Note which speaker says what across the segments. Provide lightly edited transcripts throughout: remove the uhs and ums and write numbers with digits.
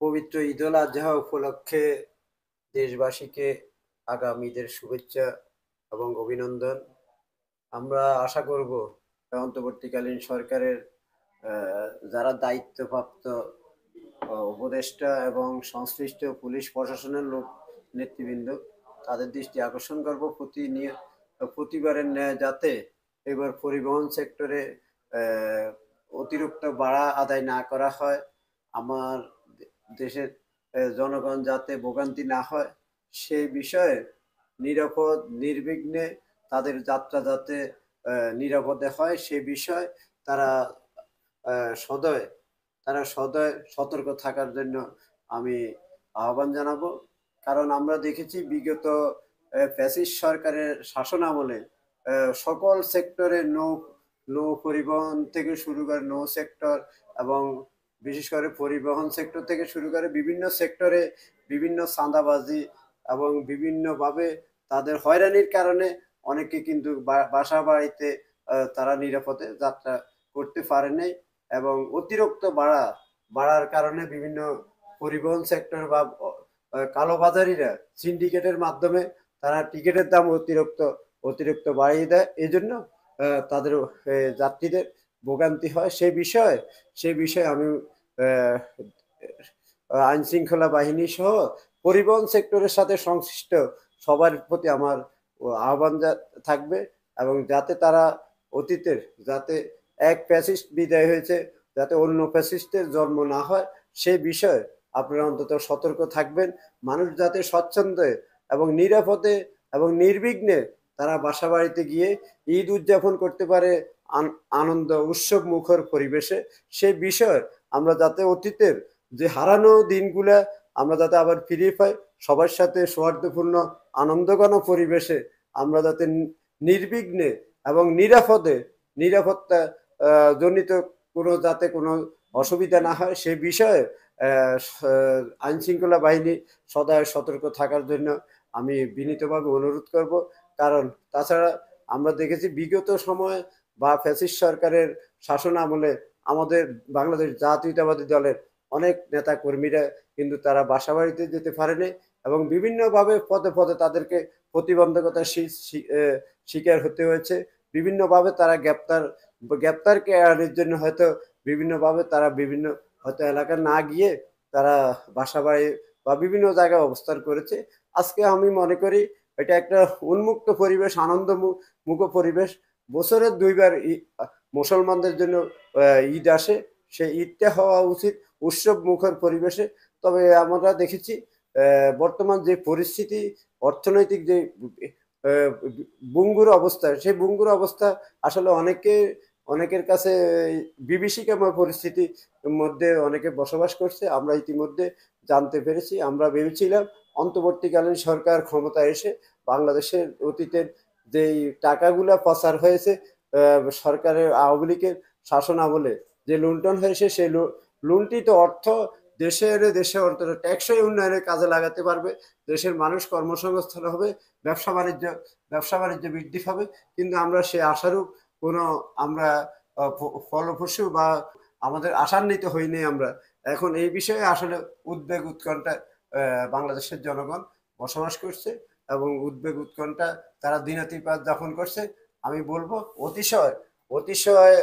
Speaker 1: পবিত্র ঈদুল আজহা উপলক্ষে দেশবাসীকে আগাম ঈদের শুভেচ্ছা এবং অভিনন্দন। আমরা আশা করব অন্তর্বর্তীকালীন সরকারের যারা দায়িত্বপ্রাপ্ত উপদেষ্টা এবং সংশ্লিষ্ট পুলিশ প্রশাসনের লোক নেতৃবৃন্দ তাদের দৃষ্টি আকর্ষণ করব প্রতিবারের ন্যায় যাতে এবার পরিবহন সেক্টরে অতিরিক্ত ভাড়া আদায় না করা হয়। আমার দেশের জনগণ যাতে ভোগান্তি না হয় সেই বিষয়ে নিরাপদ নির্বিঘ্নে তাদের যাত্রা যাতে নিরাপদে হয় সে বিষয়ে তারা সদয় সদয় সতর্ক থাকার জন্য আমি আহ্বান জানাবো। কারণ আমরা দেখেছি বিগত ফ্যাসিস্ট সরকারের শাসন আমলে সকল সেক্টরে নৌ পরিবহন থেকে শুরু করে নৌ সেক্টর এবং বিশেষ করে পরিবহন সেক্টর থেকে শুরু করে বিভিন্ন সেক্টরে বিভিন্ন চাঁদাবাজি এবং বিভিন্নভাবে তাদের হয়রানির কারণে অনেকে কিন্তু বাসা বাড়িতে তারা নিরাপদে যাত্রা করতে পারে নাই এবং অতিরিক্ত বাড়ার কারণে বিভিন্ন পরিবহন সেক্টর বা কালোবাজারিরা সিন্ডিকেটের মাধ্যমে তারা টিকিটের দাম অতিরিক্ত বাড়িয়ে দেয়। এই জন্য তাদের যাত্রীদের ভোগান্তি হয়। সে বিষয়ে আমি আইন শৃঙ্খলা বাহিনী সহ পরিবহন সেক্টরের সাথে সংশ্লিষ্ট সবার প্রতি আমার আহ্বান থাকবে এবং যাতে তারা অতীতের যাতে এক ফ্যাসিস্ট বিদায় হয়েছে যাতে অন্য ফ্যাসিস্টের জন্ম না হয় সে বিষয়ে আপনারা অন্তত সতর্ক থাকবেন। মানুষ যাতে স্বচ্ছন্দে এবং নিরাপদে এবং নির্বিঘ্নে তারা বাসা বাড়িতে গিয়ে ঈদ উদযাপন করতে পারে আনন্দ উৎসব মুখর পরিবেশে। সে বিষয়ে আমরা যাতে অতীতের যে হারানো দিনগুলা আমরা যাতে আবার ফিরে পাই, সবার সাথে সৌহার্দ্যপূর্ণ আনন্দঘন পরিবেশে আমরা যাতে নির্বিঘ্নে এবং নিরাপত্তা জনিত যাতে কোনো অসুবিধা না হয় সে বিষয়ে আইন শৃঙ্খলা বাহিনী সদয় সতর্ক থাকার জন্য আমি বিনীতভাবে অনুরোধ করব। কারণ তাছাড়া আমরা দেখেছি বিগত সময়ে বা ফ্যাসিস্ট সরকারের শাসন আমলে আমাদের বাংলাদেশ জাতীয়তাবাদী দলের অনেক নেতা কর্মীরা কিন্তু তারা বাসা বাড়িতে যেতে পারেনি এবং বিভিন্নভাবে পদে পদে তাদেরকে প্রতিবন্ধকতার শিকার হতে হয়েছে। বিভিন্নভাবে তারা গ্রেপ্তারকে এড়ানোর জন্য হয়তো বিভিন্নভাবে তারা বিভিন্ন হয়তো এলাকা না গিয়ে তারা বাসা বাড়ি বা বিভিন্ন জায়গায় অবস্থান করেছে। আজকে আমি মনে করি এটা একটা উন্মুক্ত পরিবেশ, মুখ পরিবেশ। বছরের দুইবার মুসলমানদের জন্য ঈদ আসে, সেই ঈদটা হওয়া উচিত উৎসব মুখর পরিবেশে। তবে আমরা দেখেছি বর্তমান যে পরিস্থিতি, অর্থনৈতিক যে বুঙ্গুর অবস্থা, সেই বুঙ্গুর অবস্থা আসলে অনেকের কাছে বিভীষিকাময় পরিস্থিতির মধ্যে অনেকে বসবাস করছে। আমরা ইতিমধ্যে জানতে পেরেছি। আমরা ভেবেছিলাম অন্তর্বর্তীকালীন সরকার ক্ষমতা এসে বাংলাদেশের অতীতের যেই টাকাগুলা পাচার হয়েছে সরকারের আওয়ামী লীগের শাসন আমলে যে লুণ্ঠন হয়েছে সেই লুণ্ঠিত অর্থ দেশে অন্তত টেকসই উন্নয়নের কাজে লাগাতে পারবে, দেশের মানুষ কর্মসংস্থান হবে, ব্যবসা বাণিজ্য বৃদ্ধি পাবে। কিন্তু আমরা সে আশারূপ কোনো আমরা ফলপ্রসূ বা আমাদের আশান্বিত হইনি। আমরা এখন এই বিষয়ে আসলে উদ্বেগ উৎকণ্ঠা বাংলাদেশের জনগণ বসবাস করছে এবং উদ্বেগ উৎকণ্ঠা তারা দিনাতিপাত যাপন করছে। আমি বলবো অতিশয়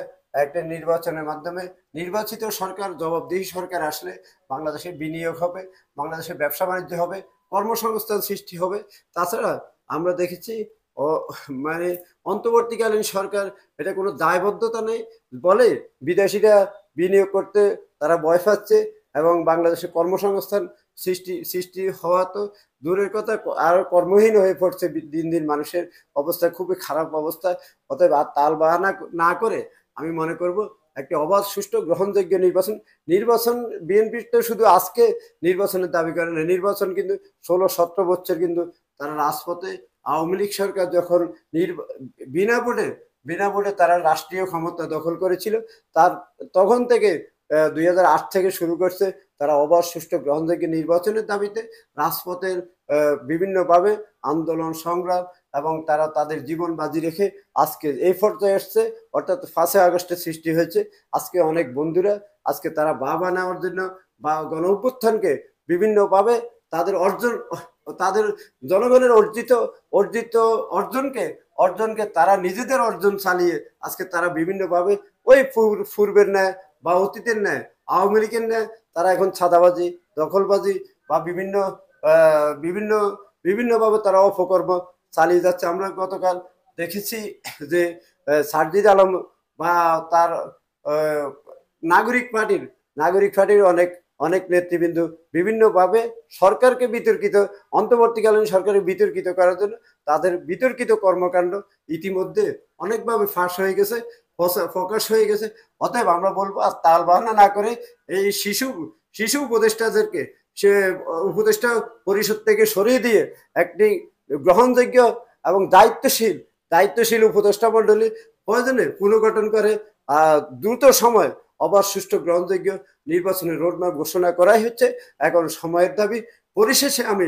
Speaker 1: একটা নির্বাচনের মাধ্যমে নির্বাচিত সরকার, জবাবদিহি সরকার আসলে বাংলাদেশে বিনিয়োগ হবে, বাংলাদেশে ব্যবসা বাণিজ্য হবে, কর্মসংস্থান সৃষ্টি হবে। তাছাড়া আমরা দেখেছি ও মানে অন্তর্বর্তীকালীন সরকার এটা কোনো দায়বদ্ধতা নেই বলে বিদেশিরা বিনিয়োগ করতে তারা ভয় পাচ্ছে এবং বাংলাদেশে কর্মসংস্থান সৃষ্টি হওয়া তো দূরের কথা, আরো কর্মহীন হয়ে পড়ছে দিন দিন। মানুষের অবস্থা খুবই খারাপ অবস্থা। অতএব আর তাল বাহানা না করে আমি মনে করব একটি অবাধ সুষ্ঠু গ্রহণযোগ্য নির্বাচন বিএনপির তো শুধু আজকে নির্বাচনের দাবি করে না, নির্বাচন কিন্তু 16-17 বছর কিন্তু তারা রাজপথে আওয়ামী লীগ সরকার যখন বিনা ভোটে তারা রাষ্ট্রীয় ক্ষমতা দখল করেছিল, তার তখন থেকে 2008 থেকে শুরু করছে তারা অবাধ সুষ্ঠু গ্রহণযোগ্য নির্বাচনের দাবিতে রাজপথের বিভিন্নভাবে আন্দোলন সংগ্রাম এবং তারা তাদের জীবন বাজি রেখে আজকে এই পর্যায়ে এসছে, অর্থাৎ 5 আগস্টের সৃষ্টি হয়েছে। আজকে অনেক বন্ধুরা আজকে তারা বাবা নেওয়ার জন্য বা গণ অভ্যুত্থানকে বিভিন্নভাবে তাদের অর্জন, তাদের জনগণের অর্জিত অর্জিত অর্জনকে অর্জনকে তারা নিজেদের অর্জন চালিয়ে আজকে তারা বিভিন্নভাবে ওই পূর্বের ন্যায় বা অতীতের ন্যায় আওয়ামী লীগের ন্যায় তারা এখন ছাদাবাজি, দখলবাজি বা বিভিন্ন বিভিন্ন বিভিন্নভাবে তারা অপকর্ম চালিয়ে যাচ্ছে। আমরা গতকাল দেখেছি যে সার্জিদ আলম বা তার নাগরিক পার্টির অনেক অনেক নেতৃবৃন্দ বিভিন্নভাবে সরকারকে বিতর্কিত, অন্তর্বর্তীকালীন সরকারের বিতর্কিত করার জন্য তাদের বিতর্কিত কর্মকাণ্ড ইতিমধ্যে অনেকভাবে ফাঁস হয়ে গেছে, প্রকাশ হয়ে গেছে। অতএব আমরা বলবো আর তাল বাহানা না করে এই শিশু শিশু উপদেষ্টাদেরকে সে উপদেষ্টা পরিষদ থেকে সরিয়ে দিয়ে একটি গ্রহণযোগ্য এবং দায়িত্বশীল উপদেষ্টা মন্ডলী প্রয়োজনে পুনর্গঠন করে দ্রুত সময় আবার সুষ্ঠু গ্রহণযোগ্য নির্বাচনের রোডম্যাপ ঘোষণা করাই হচ্ছে এখন সময়ের দাবি। পরিশেষে আমি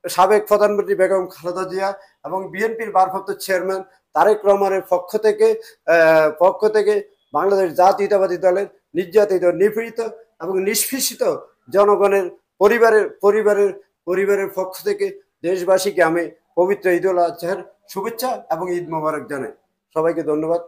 Speaker 1: সাবেক প্রধানমন্ত্রী বেগম খালেদা জিয়া এবং বিএনপির ভারপ্রাপ্ত চেয়ারম্যান তারেক রহমানের পক্ষ থেকে বাংলাদেশ জাতীয়তাবাদী দলের নির্যাতিত, নিপীড়িত এবং নিষ্পেষিত জনগণের পরিবারের পক্ষ থেকে দেশবাসীকে আমি পবিত্র ঈদ উল আজহার শুভেচ্ছা এবং ঈদ মোবারক জানাই। সবাইকে ধন্যবাদ।